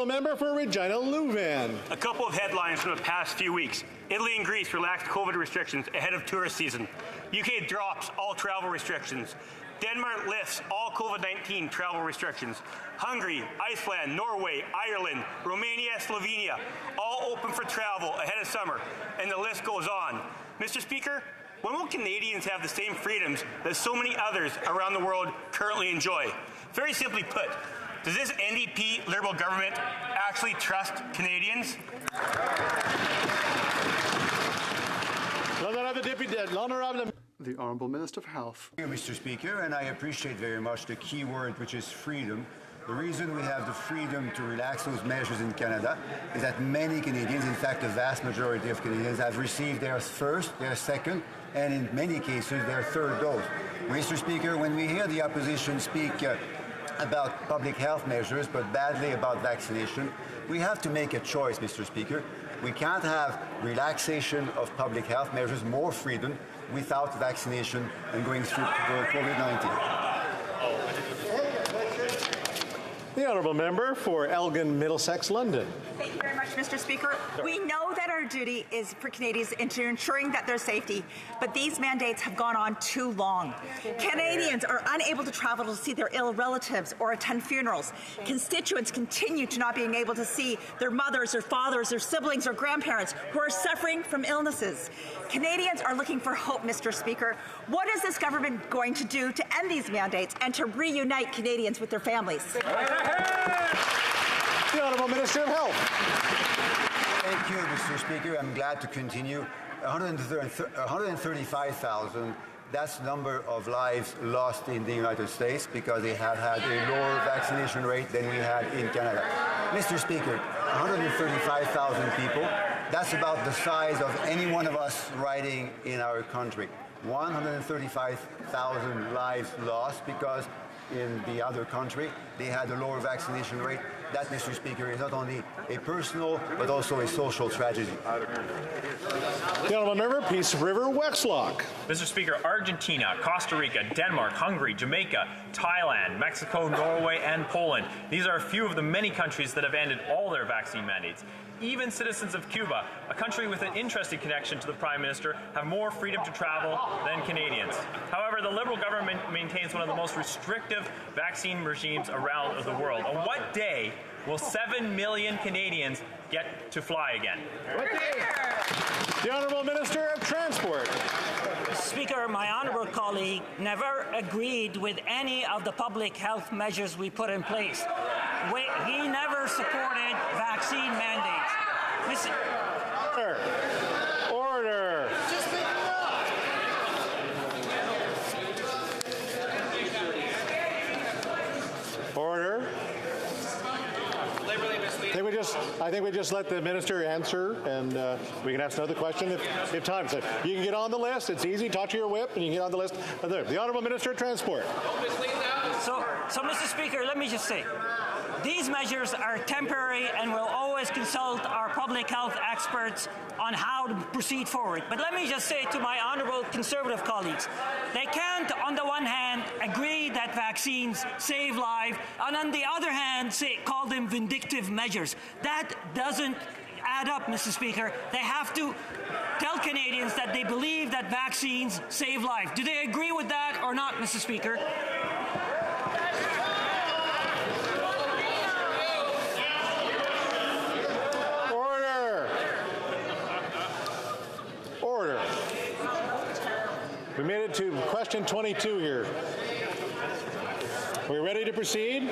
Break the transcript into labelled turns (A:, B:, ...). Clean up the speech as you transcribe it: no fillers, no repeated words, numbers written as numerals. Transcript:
A: Member for Regina Louvain.
B: A couple of headlines from the past few weeks. Italy and Greece relaxed COVID restrictions ahead of tourist season. UK drops all travel restrictions. Denmark lifts all COVID-19 travel restrictions. Hungary, Iceland, Norway, Ireland, Romania, Slovenia, all open for travel ahead of summer, and the list goes on. Mr. Speaker, when will Canadians have the same freedoms that so many others around the world currently enjoy? Very simply put, does this NDP Liberal government actually trust Canadians?
A: The Honourable Minister of Health.
C: Thank you, Mr. Speaker, and I appreciate very much the key word, which is freedom. The reason we have the freedom to relax those measures in Canada is that many Canadians, in fact the vast majority of Canadians, have received their first, their second, and in many cases their third dose. Mr. Speaker, when we hear the opposition speak about public health measures, but badly about vaccination, we have to make a choice, Mr. Speaker. We can't have relaxation of public health measures, more freedom, without vaccination and going through COVID-19.
A: The Honourable Member for Elgin, Middlesex, London.
D: Thank you very much, Mr. Speaker. We know that our duty is for Canadians into ensuring that their safety, but these mandates have gone on too long. Canadians are unable to travel to see their ill relatives or attend funerals. Constituents continue to not being able to see their mothers or fathers or siblings or grandparents who are suffering from illnesses. Canadians are looking for hope, Mr. Speaker. What is this government going to do to end these mandates and to reunite Canadians with their families?
A: The Honourable Minister of Health.
C: Thank you, Mr. Speaker. I'm glad to continue. 135,000, that's the number of lives lost in the United States because they have had a lower vaccination rate than we had in Canada. Mr. Speaker, 135,000 people, that's about the size of any one of us riding in our country. 135,000 lives lost because in the other country they had a lower vaccination rate. That, Mr. Speaker, is not only a personal but also a social tragedy.
A: The Honourable Member, Peace River, Wexlock.
E: Mr. Speaker, Argentina, Costa Rica, Denmark, Hungary, Jamaica, Thailand, Mexico, Norway, and Poland. These are a few of the many countries that have ended all their vaccine mandates. Even citizens of Cuba, a country with an interesting connection to the Prime Minister, have more freedom to travel than Canadians. However, the Liberal government maintains one of the most restrictive vaccine regimes around the world. On what day will 7 million Canadians get to fly again?
A: The Honourable Minister of Transport.
F: Speaker, my honourable colleague never agreed with any of the public health measures we put in place. He never supported vaccine mandates.
A: Order. Order. I think we just let the minister answer, and we can ask another question if time. So you can get on the list. It's easy. Talk to your whip, and you can get on the list. The Honourable Minister of Transport.
F: So, Mr. Speaker, let me just say, these measures are temporary and we'll always consult our public health experts on how to proceed forward. But let me just say to my honourable Conservative colleagues, they can't, on the one hand, agree that vaccines save lives, and on the other hand, call them vindictive measures. That doesn't add up, Mr. Speaker. They have to tell Canadians that they believe that vaccines save lives. Do they agree with that or not, Mr. Speaker?
A: Order. We made it to question 22 here. Are we ready to proceed?